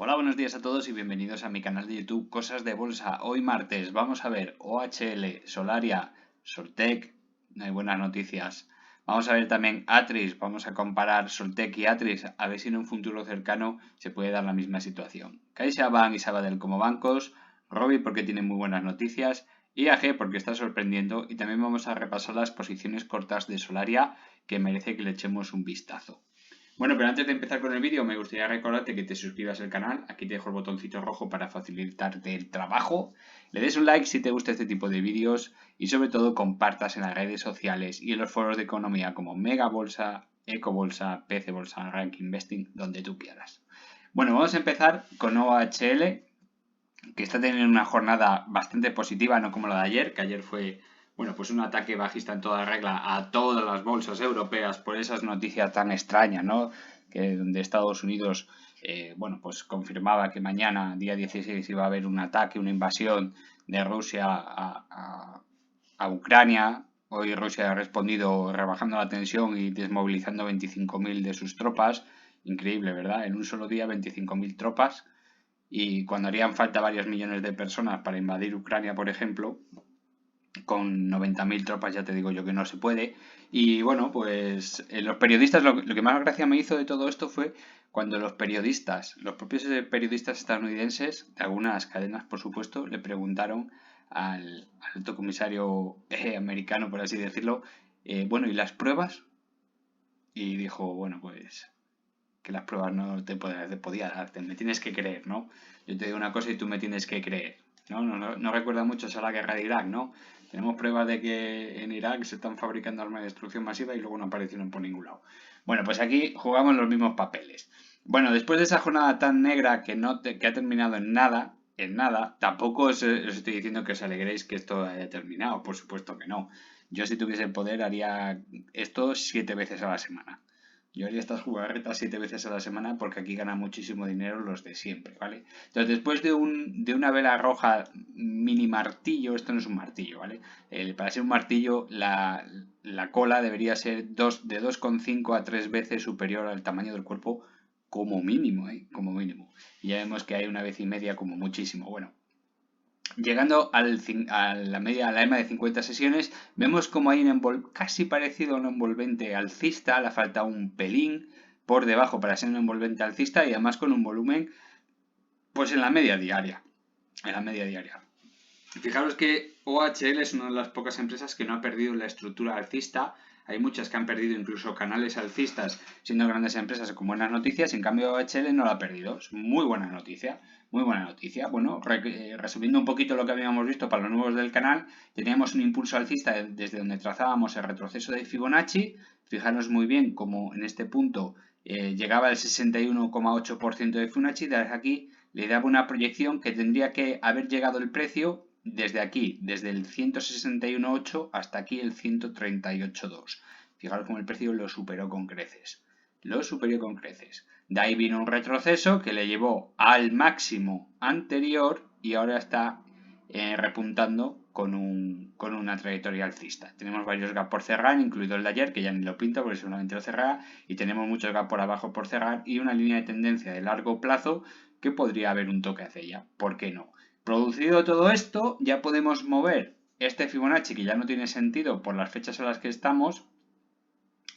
Hola, buenos días a todos y bienvenidos a mi canal de YouTube Cosas de Bolsa. Hoy martes vamos a ver OHL, Solaria, Soltec, no hay buenas noticias. Vamos a ver también Atris, vamos a comparar Soltec y Atris a ver si en un futuro cercano se puede dar la misma situación. CaixaBank y Sabadell como bancos, Robi porque tiene muy buenas noticias, IAG porque está sorprendiendo y también vamos a repasar las posiciones cortas de Solaria que merece que le echemos un vistazo. Bueno, pero antes de empezar con el vídeo me gustaría recordarte que te suscribas al canal, aquí te dejo el botoncito rojo para facilitarte el trabajo, le des un like si te gusta este tipo de vídeos y sobre todo compartas en las redes sociales y en los foros de economía como Mega Bolsa, Ecobolsa, PC Bolsa, Rank Investing, donde tú quieras. Bueno, vamos a empezar con OHL, que está teniendo una jornada bastante positiva, no como la de ayer, que ayer fue, bueno, pues un ataque bajista en toda regla a todas las bolsas europeas por esas noticias tan extrañas, ¿no? Que donde Estados Unidos, bueno, pues confirmaba que mañana, día 16, iba a haber un ataque, una invasión de Rusia a Ucrania. Hoy Rusia ha respondido rebajando la tensión y desmovilizando 25.000 de sus tropas. Increíble, ¿verdad? En un solo día 25.000 tropas y cuando harían falta varios millones de personas para invadir Ucrania, por ejemplo, con 90.000 tropas ya te digo yo que no se puede. Y bueno, pues los periodistas, lo que más gracia me hizo de todo esto fue cuando los periodistas, los propios periodistas estadounidenses, de algunas cadenas por supuesto, le preguntaron al alto comisario americano, por así decirlo, bueno, ¿y las pruebas? Y dijo, bueno, pues que las pruebas no te podía darte, me tienes que creer, ¿no? Yo te digo una cosa y tú me tienes que creer, ¿no? No recuerda mucho a la guerra de Irak, ¿no? Tenemos pruebas de que en Irak se están fabricando armas de destrucción masiva y luego no aparecieron por ningún lado. Bueno, pues aquí jugamos los mismos papeles. Bueno, después de esa jornada tan negra que ha terminado en nada, tampoco os estoy diciendo que os alegréis que esto haya terminado, por supuesto que no. Yo si tuviese el poder haría esto 7 veces a la semana. Yo haría estas jugarretas 7 veces a la semana porque aquí ganan muchísimo dinero los de siempre, ¿vale? Entonces, después de una vela roja mini martillo, esto no es un martillo, ¿vale? Para ser un martillo, la cola debería ser de 2,5 a 3 veces superior al tamaño del cuerpo como mínimo, ¿eh? Como mínimo. Y ya vemos que hay una vez y media como muchísimo. Bueno, llegando a la EMA de 50 sesiones, vemos como hay un casi parecido a un envolvente alcista, le falta un pelín por debajo para ser un envolvente alcista y además con un volumen pues en la media diaria. En la media diaria. Fijaros que OHL es una de las pocas empresas que no ha perdido la estructura alcista. Hay muchas que han perdido incluso canales alcistas siendo grandes empresas con buenas noticias. En cambio OHL no la ha perdido. Es muy buena noticia. Muy buena noticia. Bueno, resumiendo un poquito lo que habíamos visto para los nuevos del canal, teníamos un impulso alcista desde donde trazábamos el retroceso de Fibonacci. Fijaros muy bien cómo en este punto llegaba el 61,8% de Fibonacci. Desde aquí le daba una proyección que tendría que haber llegado el precio desde aquí, desde el 161.8 hasta aquí el 138.2. Fijaros cómo el precio lo superó con creces. Lo superó con creces. De ahí vino un retroceso que le llevó al máximo anterior y ahora está repuntando con una trayectoria alcista. Tenemos varios gaps por cerrar, incluido el de ayer, que ya ni lo pinto porque seguramente lo cerrará, y tenemos muchos gaps por abajo por cerrar y una línea de tendencia de largo plazo que podría haber un toque hacia ella. ¿Por qué no? Producido todo esto, ya podemos mover este Fibonacci que ya no tiene sentido por las fechas en las que estamos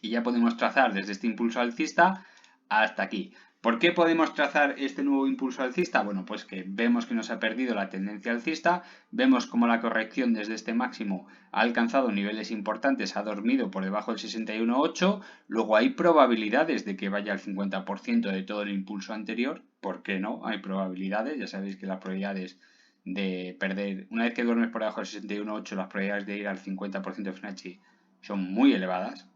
y ya podemos trazar desde este impulso alcista hasta aquí. ¿Por qué podemos trazar este nuevo impulso alcista? Bueno, pues que vemos que nos ha perdido la tendencia alcista, vemos como la corrección desde este máximo ha alcanzado niveles importantes, ha dormido por debajo del 61.8, luego hay probabilidades de que vaya al 50% de todo el impulso anterior, ¿por qué no? Hay probabilidades, ya sabéis que las probabilidades de perder, una vez que duermes por debajo del 61.8, las probabilidades de ir al 50% de Fibonacci son muy elevadas,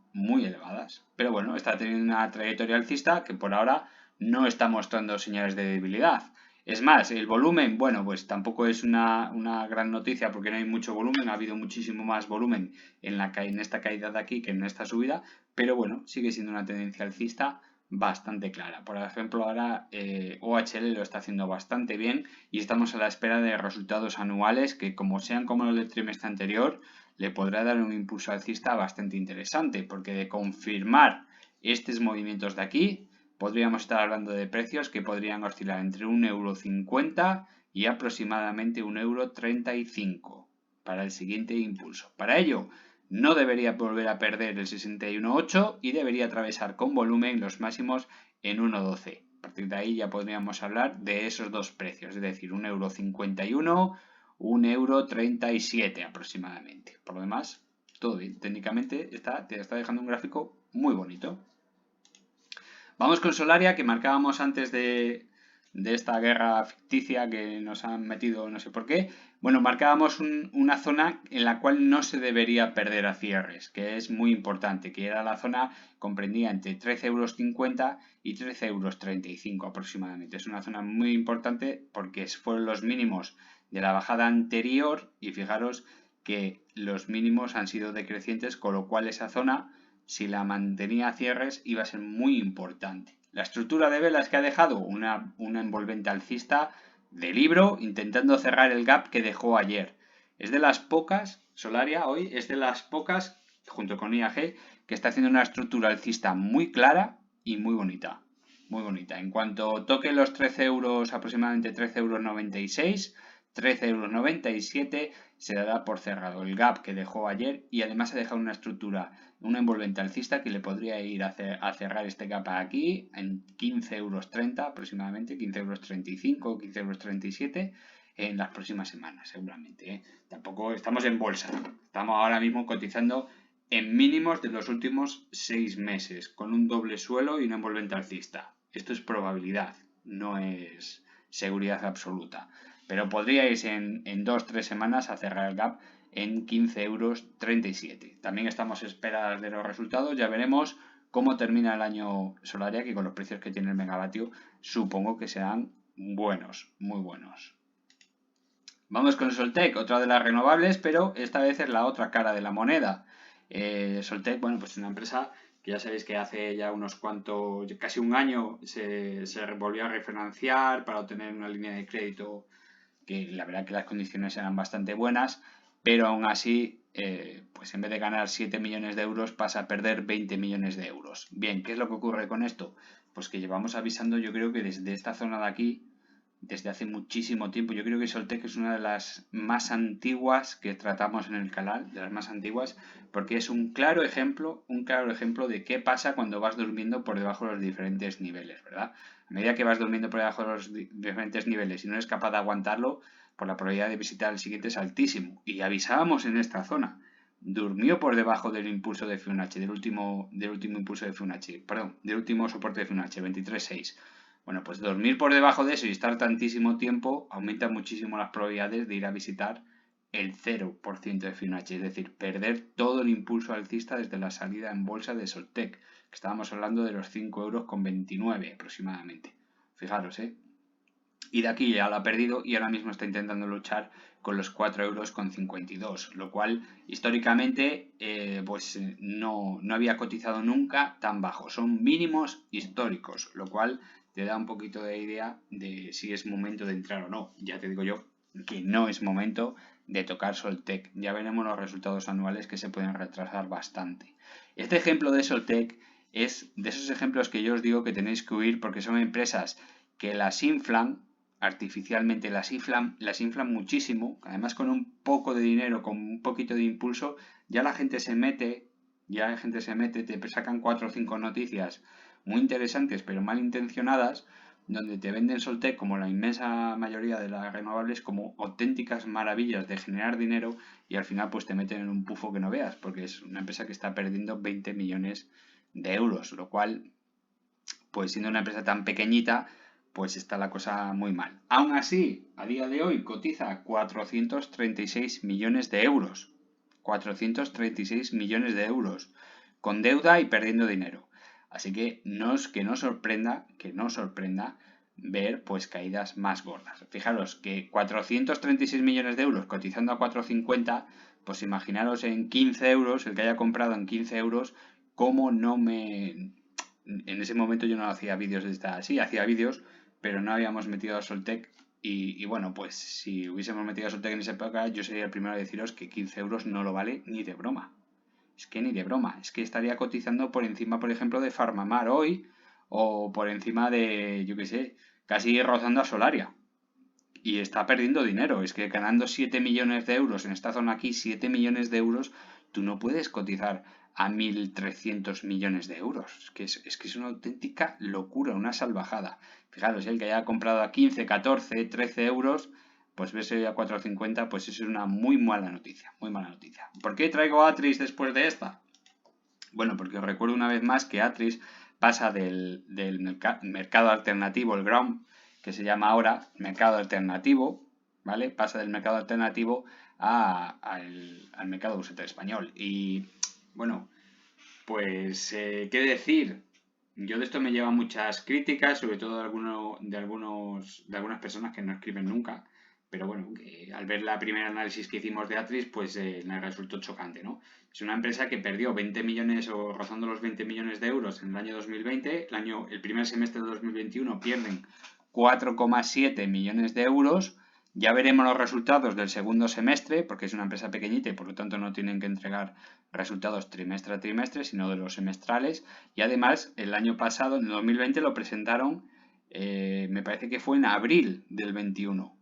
pero bueno, está teniendo una trayectoria alcista que por ahora no está mostrando señales de debilidad. Es más, el volumen, bueno, pues tampoco es una gran noticia porque no hay mucho volumen, ha habido muchísimo más volumen en esta caída de aquí que en esta subida, pero bueno, sigue siendo una tendencia alcista bastante clara. Por ejemplo, ahora OHL lo está haciendo bastante bien y estamos a la espera de resultados anuales que, como sean como los del trimestre anterior, le podrá dar un impulso alcista bastante interesante, porque de confirmar estos movimientos de aquí, podríamos estar hablando de precios que podrían oscilar entre 1,50 € y aproximadamente 1,35 € para el siguiente impulso. Para ello, no debería volver a perder el 61,8 y debería atravesar con volumen los máximos en 1,12. A partir de ahí ya podríamos hablar de esos dos precios, es decir, 1,51 €, 1,37 € aproximadamente. Por lo demás, todo bien. Técnicamente te está dejando un gráfico muy bonito. Vamos con Solaria, que marcábamos antes de esta guerra ficticia que nos han metido no sé por qué. Bueno, marcábamos una zona en la cual no se debería perder a cierres, que es muy importante, que era la zona comprendida entre 13,50 € y 13,35 € aproximadamente. Es una zona muy importante porque fueron los mínimos de la bajada anterior y fijaros que los mínimos han sido decrecientes, con lo cual esa zona, si la mantenía a cierres, iba a ser muy importante. La estructura de velas que ha dejado una envolvente alcista de libro, intentando cerrar el gap que dejó ayer. Es de las pocas, Solaria hoy es de las pocas, junto con IAG, que está haciendo una estructura alcista muy clara y muy bonita. Muy bonita. En cuanto toque los 13 euros, aproximadamente 13,96 €, 13,97 € se dará por cerrado el gap que dejó ayer y además ha dejado una estructura, una envolvente alcista que le podría ir a cerrar este gap aquí en 15,30 € aproximadamente, 15,35 €, 15,37 € en las próximas semanas seguramente. Tampoco estamos en bolsa, estamos ahora mismo cotizando en mínimos de los últimos 6 meses, con un doble suelo y una envolvente alcista. Esto es probabilidad, no es seguridad absoluta. Pero podría irse en 2-3 semanas a cerrar el gap en 15,37 €. También estamos a espera de los resultados, ya veremos cómo termina el año Solaria, que con los precios que tiene el megavatio supongo que serán buenos, muy buenos. Vamos con Soltec, otra de las renovables, pero esta vez es la otra cara de la moneda. Soltec, bueno, pues es una empresa que ya sabéis que hace ya unos cuantos, casi un año, se volvió a refinanciar para obtener una línea de crédito que la verdad que las condiciones eran bastante buenas, pero aún así, pues en vez de ganar 7 millones de euros pasa a perder 20 millones de euros. Bien, ¿qué es lo que ocurre con esto? Pues que llevamos avisando, yo creo que desde esta zona de aquí, desde hace muchísimo tiempo. Yo creo que Soltec es una de las más antiguas que tratamos en el canal, de las más antiguas, porque es un claro ejemplo de qué pasa cuando vas durmiendo por debajo de los diferentes niveles, ¿verdad? A medida que vas durmiendo por debajo de los diferentes niveles y no eres capaz de aguantarlo, pues la probabilidad de visitar el siguiente es altísimo. Y avisábamos en esta zona. Durmió por debajo del impulso de Fibonacci, del último impulso de Fibonacci, perdón, del último soporte de Fibonacci, 23.6. Bueno, pues dormir por debajo de eso y estar tantísimo tiempo aumenta muchísimo las probabilidades de ir a visitar el 0% de Fibonacci, es decir, perder todo el impulso alcista desde la salida en bolsa de Soltec, que estábamos hablando de los 5,29 € aproximadamente. Fijaros, y de aquí ya lo ha perdido y ahora mismo está intentando luchar con los 4,52 €, lo cual históricamente pues no había cotizado nunca tan bajo. Son mínimos históricos, lo cual te da un poquito de idea de si es momento de entrar o no. Ya te digo yo que no es momento de tocar Soltec. Ya veremos los resultados anuales que se pueden retrasar bastante. Este ejemplo de Soltec es de esos ejemplos que yo os digo que tenéis que huir porque son empresas que las inflan artificialmente, las inflan muchísimo, además con un poco de dinero, con un poquito de impulso, ya la gente se mete, te sacan 4 o 5 noticias muy interesantes pero mal intencionadas, donde te venden Soltec, como la inmensa mayoría de las renovables, como auténticas maravillas de generar dinero y al final pues te meten en un pufo que no veas, porque es una empresa que está perdiendo 20 millones de euros, lo cual, pues siendo una empresa tan pequeñita, pues está la cosa muy mal. Aún así, a día de hoy cotiza 436 millones de euros. 436 millones de euros. Con deuda y perdiendo dinero. Así que no sorprenda ver pues caídas más gordas. Fijaros que 436 millones de euros cotizando a 4,50, pues imaginaros en 15 euros, el que haya comprado en 15 euros, cómo no me... En ese momento yo no hacía vídeos de esta... Sí, hacía vídeos, pero no habíamos metido a Soltec y bueno, pues si hubiésemos metido a Soltec en esa época, yo sería el primero a deciros que 15 euros no lo vale ni de broma. Es que ni de broma. Es que estaría cotizando por encima, por ejemplo, de Farmamar hoy o por encima de, yo qué sé, casi rozando a Solaria. Y está perdiendo dinero. Es que ganando 7 millones de euros en esta zona aquí, 7 millones de euros, tú no puedes cotizar a 1.300 millones de euros. Es que es una auténtica locura, una salvajada. Fijaros, el que haya comprado a 15, 14, 13 euros, pues verse a 4,50, pues eso es una muy mala noticia. Muy mala noticia. ¿Por qué traigo Atris después de esta? Bueno, porque os recuerdo una vez más que Atris pasa del mercado alternativo, el ground, que se llama ahora mercado alternativo, ¿vale? Pasa del mercado alternativo al mercado bursátil español. Y bueno, pues, ¿qué decir? Yo de esto me llevan muchas críticas, sobre todo de algunas personas que no escriben nunca, pero bueno, que al ver la primera análisis que hicimos de Atris, pues me resultó chocante, ¿no? Es una empresa que perdió 20 millones o rozando los 20 millones de euros en el año 2020, el primer semestre de 2021 pierden 4,7 millones de euros. Ya veremos los resultados del segundo semestre, porque es una empresa pequeñita y por lo tanto no tienen que entregar resultados trimestre a trimestre, sino de los semestrales. Y además, el año pasado, en el 2020, lo presentaron, me parece que fue en abril del 21,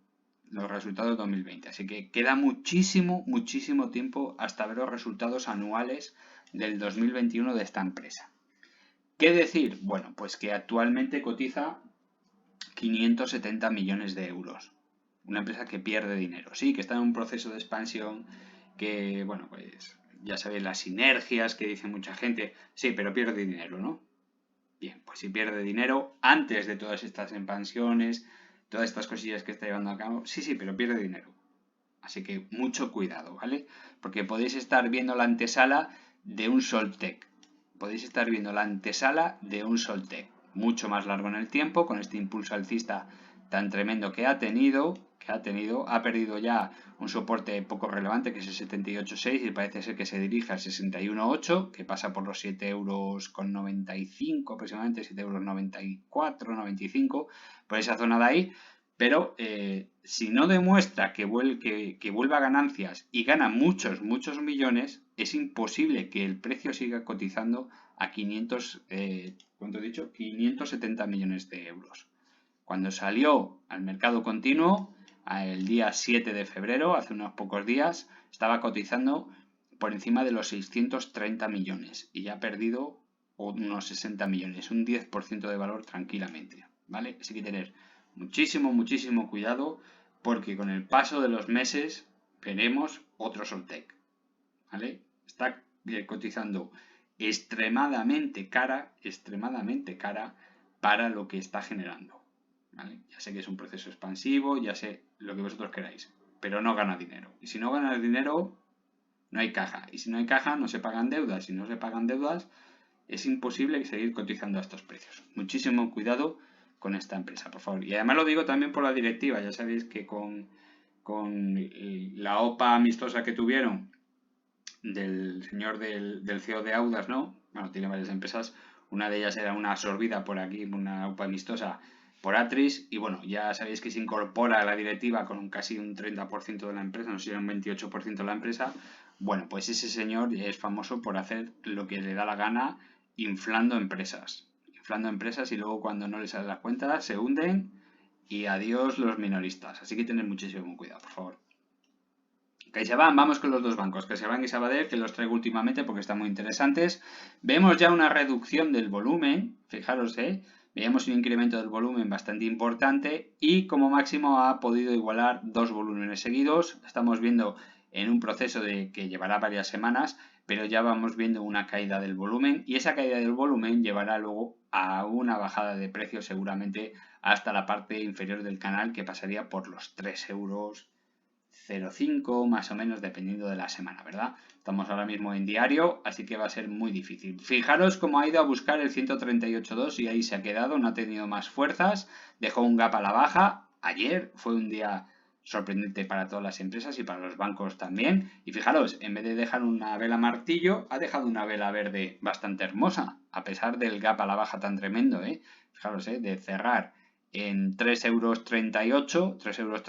los resultados de 2020. Así que queda muchísimo, muchísimo tiempo hasta ver los resultados anuales del 2021 de esta empresa. ¿Qué decir? Bueno, pues que actualmente cotiza 570 millones de euros. Una empresa que pierde dinero. Sí, que está en un proceso de expansión que, bueno, pues ya sabéis las sinergias que dice mucha gente. Sí, pero pierde dinero, ¿no? Bien, pues si pierde dinero antes de todas estas expansiones, todas estas cosillas que está llevando a cabo, sí, pero pierde dinero. Así que mucho cuidado, ¿vale? Porque podéis estar viendo la antesala de un Soltec. Podéis estar viendo la antesala de un Soltec. Mucho más largo en el tiempo, con este impulso alcista tan tremendo que ha tenido, ha perdido ya un soporte poco relevante, que es el 78,6, y parece ser que se dirige al 61,8, que pasa por los 7,95 euros aproximadamente, 7,94 euros, 95, por esa zona de ahí. Pero si no demuestra que vuelva a ganancias y gana muchos, muchos millones, es imposible que el precio siga cotizando a 570 millones de euros. Cuando salió al mercado continuo, el día 7 de febrero, hace unos pocos días, estaba cotizando por encima de los 630 millones y ya ha perdido unos 60 millones, un 10% de valor tranquilamente, ¿vale? Así que tener muchísimo, muchísimo cuidado porque con el paso de los meses veremos otro Soltec, ¿vale? Está cotizando extremadamente cara para lo que está generando, ¿vale? Ya sé que es un proceso expansivo, ya sé lo que vosotros queráis, pero no gana dinero. Y si no gana dinero, no hay caja. Y si no hay caja, no se pagan deudas. Si no se pagan deudas, es imposible seguir cotizando a estos precios. Muchísimo cuidado con esta empresa, por favor. Y además lo digo también por la directiva. Ya sabéis que con la OPA amistosa que tuvieron del señor del CEO de Audas, ¿no? Bueno, tiene varias empresas. Una de ellas era una absorbida por aquí, una OPA amistosa por Atris. Y bueno, ya sabéis que se incorpora a la directiva con casi un 30% de la empresa, no sé si era un 28% de la empresa. Bueno, pues ese señor es famoso por hacer lo que le da la gana inflando empresas. Inflando empresas y luego cuando no les salen las cuentas se hunden y adiós los minoristas. Así que tened muchísimo cuidado, por favor. CaixaBank, vamos con los dos bancos, CaixaBank y Sabadell, que los traigo últimamente porque están muy interesantes. Vemos ya una reducción del volumen, fijaros, veíamos un incremento del volumen bastante importante y como máximo ha podido igualar dos volúmenes seguidos. Estamos viendo en un proceso que llevará varias semanas, pero ya vamos viendo una caída del volumen y esa caída del volumen llevará luego a una bajada de precios seguramente hasta la parte inferior del canal que pasaría por los 3 euros 0,5 más o menos dependiendo de la semana, ¿verdad? Estamos ahora mismo en diario, así que va a ser muy difícil. Fijaros cómo ha ido a buscar el 138,2 y ahí se ha quedado, no ha tenido más fuerzas, dejó un gap a la baja. Ayer fue un día sorprendente para todas las empresas y para los bancos también. Y fijaros, en vez de dejar una vela martillo, ha dejado una vela verde bastante hermosa, a pesar del gap a la baja tan tremendo, ¿eh? Fijaros, de cerrar en 3,38 euros, 3,39 euros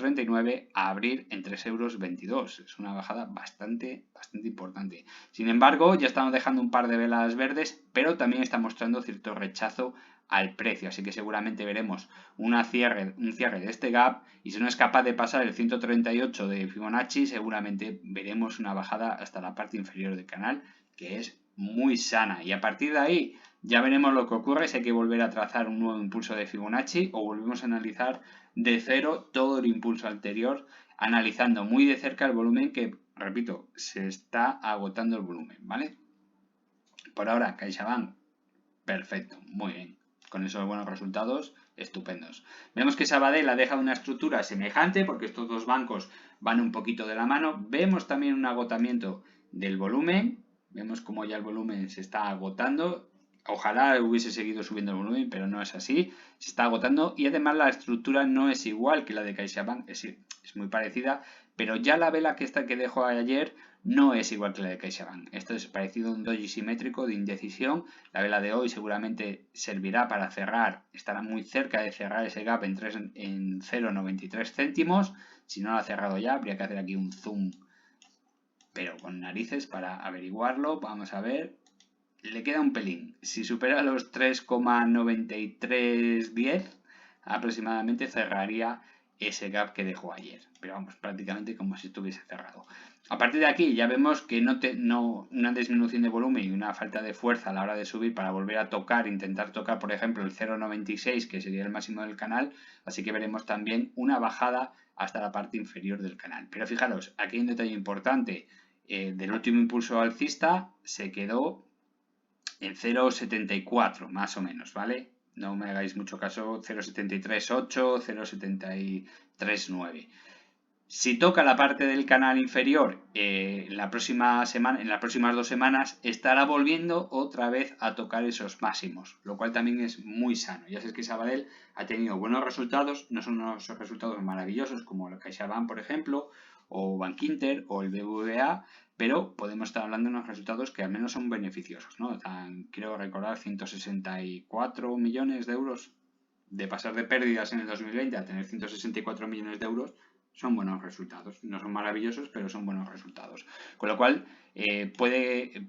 a abrir en 3,22 euros. Es una bajada bastante importante. Sin embargo, ya estamos dejando un par de velas verdes, pero también está mostrando cierto rechazo al precio. Así que seguramente veremos un cierre de este gap, y si no es capaz de pasar el 138 de Fibonacci, seguramente veremos una bajada hasta la parte inferior del canal, que es muy sana. Y a partir de ahí ya veremos lo que ocurre, si hay que volver a trazar un nuevo impulso de Fibonacci o volvemos a analizar de cero todo el impulso anterior, analizando muy de cerca el volumen que, repito, se está agotando el volumen, ¿vale? Por ahora, CaixaBank, perfecto, muy bien. Con esos buenos resultados, estupendos. Vemos que Sabadell ha dejado una estructura semejante porque estos dos bancos van un poquito de la mano. Vemos también un agotamiento del volumen. Vemos como ya el volumen se está agotando. Ojalá hubiese seguido subiendo el volumen, pero no es así. Se está agotando y además la estructura no es igual que la de CaixaBank. Es muy parecida, pero ya la vela que dejó ayer no es igual que la de CaixaBank. Esto es parecido a un doji simétrico de indecisión. La vela de hoy seguramente servirá para cerrar, estará muy cerca de cerrar ese gap en 0,93 céntimos. Si no lo ha cerrado ya, habría que hacer aquí un zoom, pero con narices para averiguarlo. Vamos a ver. Le queda un pelín. Si supera los 3,9310 aproximadamente, cerraría ese gap que dejó ayer. Pero vamos, prácticamente como si estuviese cerrado. A partir de aquí ya vemos que una disminución de volumen y una falta de fuerza a la hora de subir para volver a intentar tocar, por ejemplo, el 0,96, que sería el máximo del canal. Así que veremos también una bajada hasta la parte inferior del canal. Pero fijaros, aquí hay un detalle importante. Del último impulso alcista se quedó en 0,74 más o menos, ¿vale? No me hagáis mucho caso, 0,738, 0,739. Si toca la parte del canal inferior en las próximas 2 semanas, estará volviendo otra vez a tocar esos máximos, lo cual también es muy sano. Ya sabéis que Sabadell ha tenido buenos resultados, no son unos resultados maravillosos como el CaixaBank, por ejemplo, o Bankinter o el BBVA, pero podemos estar hablando de unos resultados que al menos son beneficiosos, ¿no? Creo recordar 164 millones de euros de pasar de pérdidas en el 2020 a tener 164 millones de euros. Son buenos resultados. No son maravillosos, pero son buenos resultados. Con lo cual, puede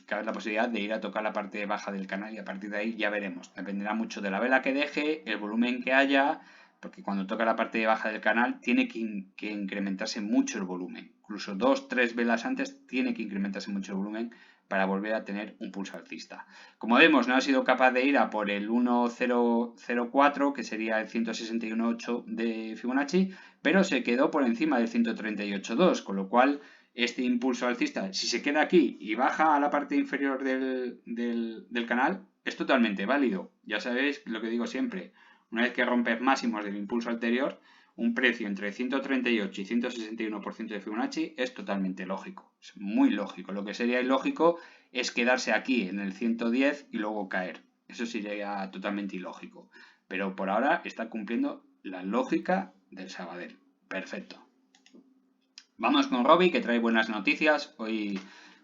caber la posibilidad de ir a tocar la parte baja del canal y a partir de ahí ya veremos. Dependerá mucho de la vela que deje, el volumen que haya, porque cuando toca la parte baja del canal tiene que incrementarse mucho el volumen. Incluso 2-3 velas antes tiene que incrementarse mucho el volumen para volver a tener un pulso alcista. Como vemos, no ha sido capaz de ir a por el 1004, que sería el 161.8 de Fibonacci, pero se quedó por encima del 138.2, con lo cual este impulso alcista, si se queda aquí y baja a la parte inferior del canal, es totalmente válido. Ya sabéis lo que digo siempre, una vez que rompes máximos del impulso anterior, un precio entre 138 y 161% de Fibonacci es totalmente lógico, es muy lógico. Lo que sería ilógico es quedarse aquí en el 110 y luego caer. Eso sería totalmente ilógico. Pero por ahora está cumpliendo la lógica del Sabadell. Perfecto. Vamos con Robi, que trae buenas noticias. Hoy,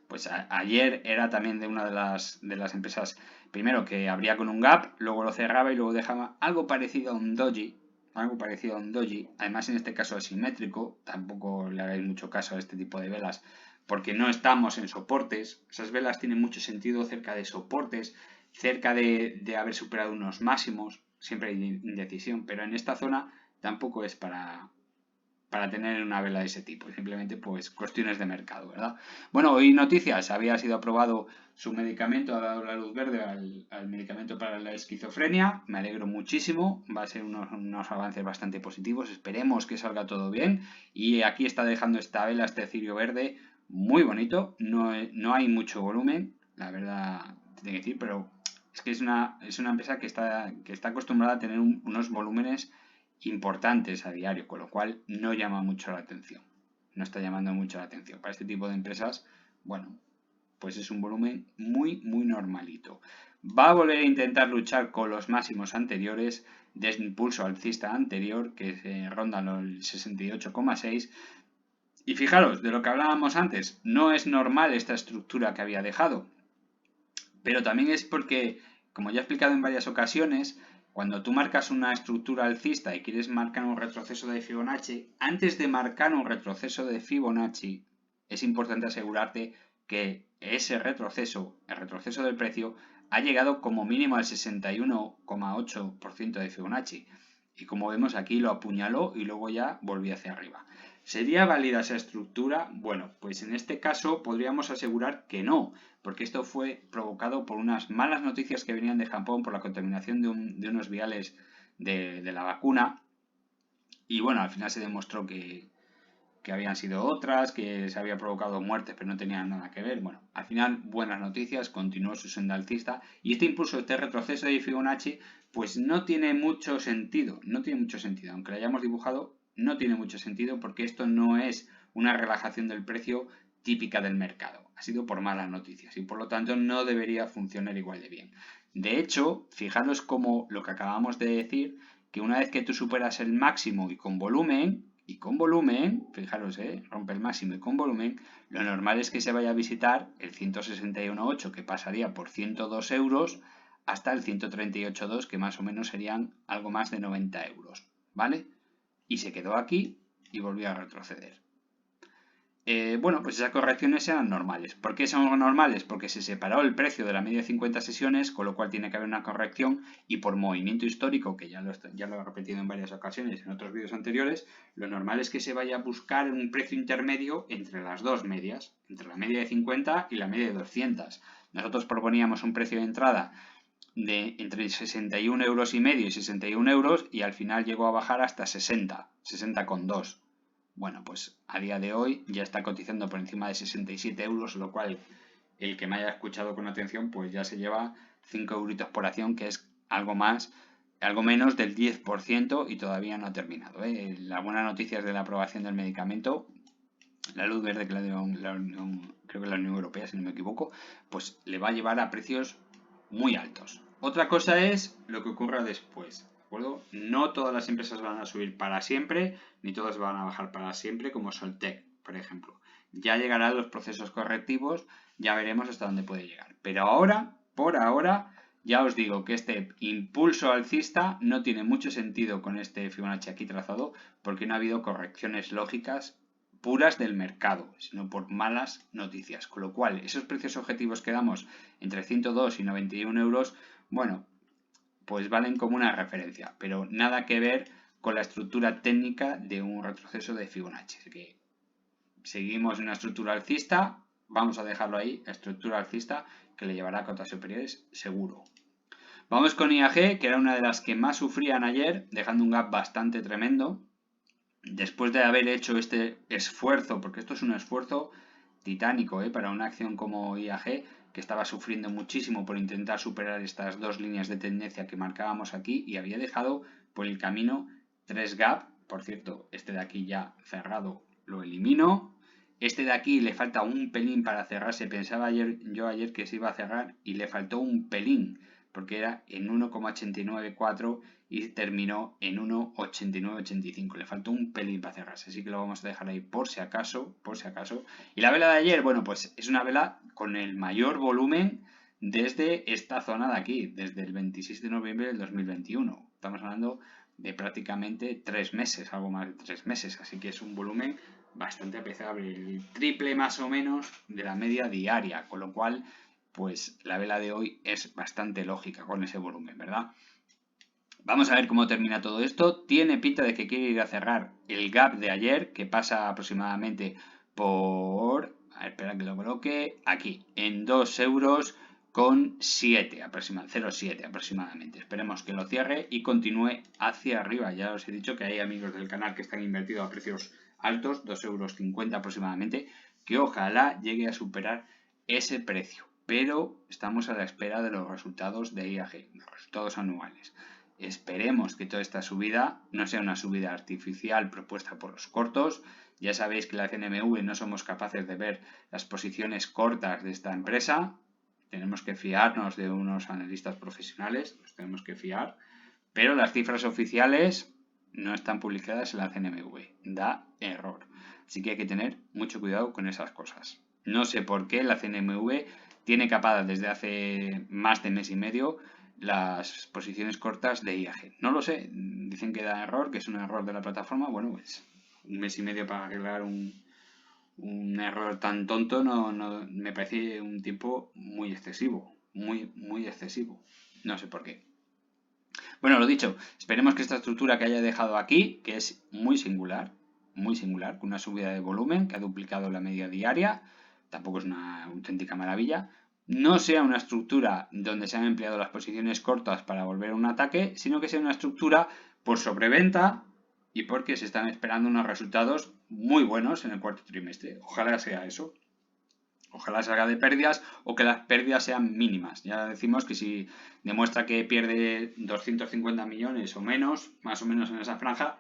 pues ayer era también de una de las empresas, primero que abría con un gap, luego lo cerraba y luego dejaba algo parecido a un doji. Además en este caso asimétrico, tampoco le hagáis mucho caso a este tipo de velas, porque no estamos en soportes. Esas velas tienen mucho sentido cerca de soportes, cerca de haber superado unos máximos, siempre hay indecisión, pero en esta zona tampoco es para tener una vela de ese tipo, simplemente pues cuestiones de mercado, ¿verdad? Bueno, hoy noticias, había sido aprobado su medicamento, ha dado la luz verde al medicamento para la esquizofrenia, me alegro muchísimo, va a ser unos avances bastante positivos, esperemos que salga todo bien, y aquí está dejando esta vela, este cirio verde, muy bonito, no hay mucho volumen, la verdad, tengo que decir, pero es que es una empresa que está acostumbrada a tener unos volúmenes importantes a diario, con lo cual no llama mucho la atención. No está llamando mucho la atención. Para este tipo de empresas, bueno, pues es un volumen muy, muy normalito. Va a volver a intentar luchar con los máximos anteriores de impulso alcista anterior, que se rondan el 68,6. Y fijaros, de lo que hablábamos antes, no es normal esta estructura que había dejado. Pero también es porque, como ya he explicado en varias ocasiones, cuando tú marcas una estructura alcista y quieres marcar un retroceso de Fibonacci, antes de marcar un retroceso de Fibonacci, es importante asegurarte que ese retroceso, el retroceso del precio, ha llegado como mínimo al 61,8% de Fibonacci. Y como vemos aquí lo apuñaló y luego ya volvió hacia arriba. ¿Sería válida esa estructura? Bueno, pues en este caso podríamos asegurar que no, porque esto fue provocado por unas malas noticias que venían de Japón por la contaminación de unos viales de la vacuna. Y bueno, al final se demostró que habían sido otras, que se había provocado muertes pero no tenían nada que ver. Bueno, al final buenas noticias, continuó su senda alcista y este impulso, este retroceso de Fibonacci, pues no tiene mucho sentido, aunque lo hayamos dibujado, no tiene mucho sentido porque esto no es una relajación del precio típica del mercado, ha sido por malas noticias y por lo tanto no debería funcionar igual de bien. De hecho, fijaros como lo que acabamos de decir, que una vez que tú superas el máximo y con volumen, fijaros, rompe el máximo y con volumen, lo normal es que se vaya a visitar el 161.8, que pasaría por 102 euros, hasta el 138.2, que más o menos serían algo más de 90 euros, ¿vale? Y se quedó aquí y volvió a retroceder. Bueno, pues esas correcciones eran normales. ¿Por qué son normales? Porque se separó el precio de la media de 50 sesiones, con lo cual tiene que haber una corrección y por movimiento histórico, que ya lo he repetido en varias ocasiones en otros vídeos anteriores, lo normal es que se vaya a buscar un precio intermedio entre las dos medias, entre la media de 50 y la media de 200. Nosotros proponíamos un precio de entrada de entre 61,5 euros y 61 euros y al final llegó a bajar hasta 60,2. Bueno, pues a día de hoy ya está cotizando por encima de 67 euros, lo cual el que me haya escuchado con atención pues ya se lleva 5 euritos por acción, que es algo menos del 10% y todavía no ha terminado. La buena noticia es de la aprobación del medicamento, la luz verde que creo que la Unión Europea, si no me equivoco, pues le va a llevar a precios muy altos. Otra cosa es lo que ocurra después. No todas las empresas van a subir para siempre, ni todas van a bajar para siempre, como Soltec, por ejemplo. Ya llegarán los procesos correctivos, ya veremos hasta dónde puede llegar. Pero ahora, por ahora, ya os digo que este impulso alcista no tiene mucho sentido con este Fibonacci aquí trazado, porque no ha habido correcciones lógicas puras del mercado, sino por malas noticias. Con lo cual, esos precios objetivos que damos entre 102 y 91 euros, bueno, pues valen como una referencia, pero nada que ver con la estructura técnica de un retroceso de Fibonacci. Así que seguimos en una estructura alcista, vamos a dejarlo ahí, estructura alcista que le llevará a cotas superiores seguro. Vamos con IAG, que era una de las que más sufrían ayer, dejando un gap bastante tremendo. Después de haber hecho este esfuerzo, porque esto es un esfuerzo titánico para una acción como IAG, que estaba sufriendo muchísimo por intentar superar estas dos líneas de tendencia que marcábamos aquí y había dejado por el camino 3 gap. Por cierto, este de aquí ya cerrado lo elimino. Este de aquí le falta un pelín para cerrarse. Pensaba yo ayer que se iba a cerrar y le faltó un pelín, porque era en 1,894 y terminó en 1,8985. Le faltó un pelín para cerrarse, así que lo vamos a dejar ahí por si acaso, Y la vela de ayer, bueno, pues es una vela con el mayor volumen desde esta zona de aquí, desde el 26 de noviembre del 2021. Estamos hablando de prácticamente 3 meses, algo más de 3 meses, así que es un volumen bastante apreciable, el triple más o menos de la media diaria, con lo cual pues la vela de hoy es bastante lógica con ese volumen, ¿verdad? Vamos a ver cómo termina todo esto. Tiene pinta de que quiere ir a cerrar el gap de ayer, que pasa aproximadamente por... A ver, espera que lo coloque. Aquí, en 2 euros con 7 aproximadamente, 0,7 aproximadamente. Esperemos que lo cierre y continúe hacia arriba. Ya os he dicho que hay amigos del canal que están invertidos a precios altos, 2,50 euros aproximadamente, que ojalá llegue a superar ese precio. Pero estamos a la espera de los resultados de IAG, los resultados anuales. Esperemos que toda esta subida no sea una subida artificial propuesta por los cortos. Ya sabéis que la CNMV no somos capaces de ver las posiciones cortas de esta empresa. Tenemos que fiarnos de unos analistas profesionales, nos tenemos que fiar. Pero las cifras oficiales no están publicadas en la CNMV. Da error. Así que hay que tener mucho cuidado con esas cosas. No sé por qué la CNMV tiene capadas desde hace más de mes y medio las posiciones cortas de IAG. No lo sé, dicen que da error, que es un error de la plataforma. Bueno, pues un mes y medio para arreglar un error tan tonto no me parece un tiempo muy excesivo. muy excesivo. No sé por qué. Bueno, lo dicho, esperemos que esta estructura que haya dejado aquí, que es muy singular, con una subida de volumen que ha duplicado la media diaria, tampoco es una auténtica maravilla, no sea una estructura donde se han empleado las posiciones cortas para volver a un ataque, sino que sea una estructura por sobreventa y porque se están esperando unos resultados muy buenos en el cuarto trimestre. Ojalá sea eso. Ojalá salga de pérdidas o que las pérdidas sean mínimas. Ya decimos que si demuestra que pierde 250 millones o menos, más o menos en esa franja,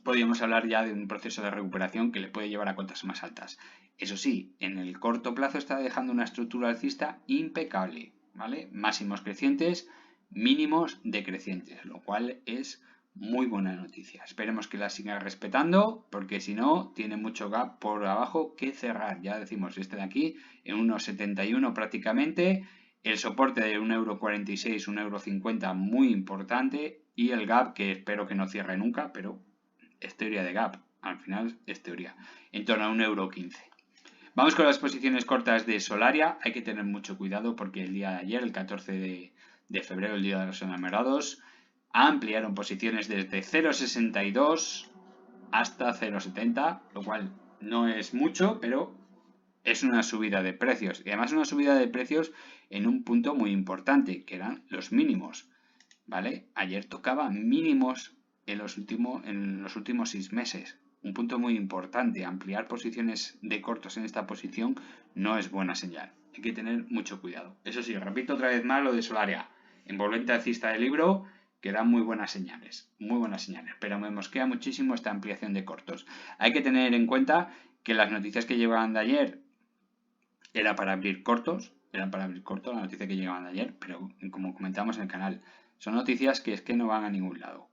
podríamos hablar ya de un proceso de recuperación que le puede llevar a cotas más altas. Eso sí, en el corto plazo está dejando una estructura alcista impecable, ¿vale? Máximos crecientes, mínimos decrecientes, lo cual es muy buena noticia. Esperemos que la siga respetando, porque si no, tiene mucho gap por abajo que cerrar. Ya decimos, este de aquí, en unos 71 prácticamente, el soporte de 1,46 €, 1,50 € muy importante, y el gap que espero que no cierre nunca, pero es teoría de gap, al final es teoría, en torno a 1,15 €. Vamos con las posiciones cortas de Solaria. Hay que tener mucho cuidado porque el día de ayer, el 14 de febrero, el día de los enamorados, ampliaron posiciones desde 0,62 hasta 0,70, lo cual no es mucho, pero es una subida de precios. Y además una subida de precios en un punto muy importante, que eran los mínimos. ¿Vale? Ayer tocaba mínimos en los últimos 6 meses. Un punto muy importante, ampliar posiciones de cortos en esta posición no es buena señal. Hay que tener mucho cuidado. Eso sí, repito otra vez más lo de Solaria. Envolvente alcista del libro, que da muy buenas señales. Muy buenas señales. Pero me mosquea muchísimo esta ampliación de cortos. Hay que tener en cuenta que las noticias que llevaban de ayer eran para abrir cortos, la noticia que llegaban de ayer, pero como comentamos en el canal, son noticias que es que no van a ningún lado.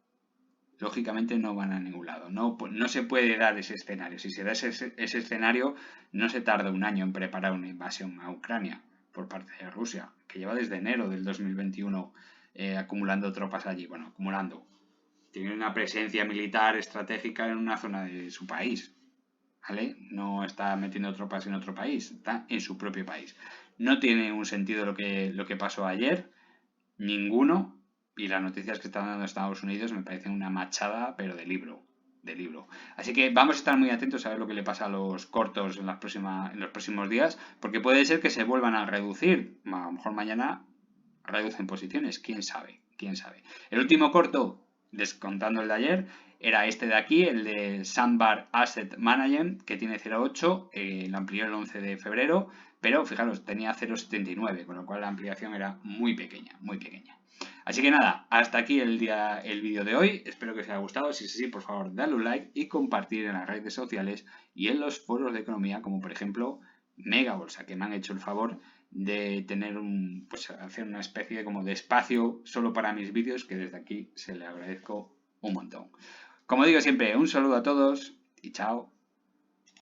Lógicamente no van a ningún lado. No se puede dar ese escenario. Si se da ese escenario, no se tarda un año en preparar una invasión a Ucrania por parte de Rusia, que lleva desde enero del 2021 acumulando tropas allí. Bueno, acumulando. Tiene una presencia militar estratégica en una zona de su país. ¿Vale? No está metiendo tropas en otro país, está en su propio país. No tiene un sentido lo que pasó ayer, ninguno, y las noticias que están dando Estados Unidos me parecen una machada, pero de libro. Así que vamos a estar muy atentos a ver lo que le pasa a los cortos en los próximos días, porque puede ser que se vuelvan a reducir. A lo mejor mañana reducen posiciones, quién sabe. El último corto, descontando el de ayer, era este de aquí, el de Sandbar Asset Management, que tiene 0,8, lo amplió el 11 de febrero, pero fijaros, tenía 0,79, con lo cual la ampliación era muy pequeña. Así que nada, hasta aquí el vídeo de hoy. Espero que os haya gustado. Si es así, por favor, dadle un like y compartir en las redes sociales y en los foros de economía, como por ejemplo Mega Bolsa, que me han hecho el favor de tener hacer una especie como de espacio solo para mis vídeos, que desde aquí se le agradezco un montón. Como digo siempre, un saludo a todos y chao.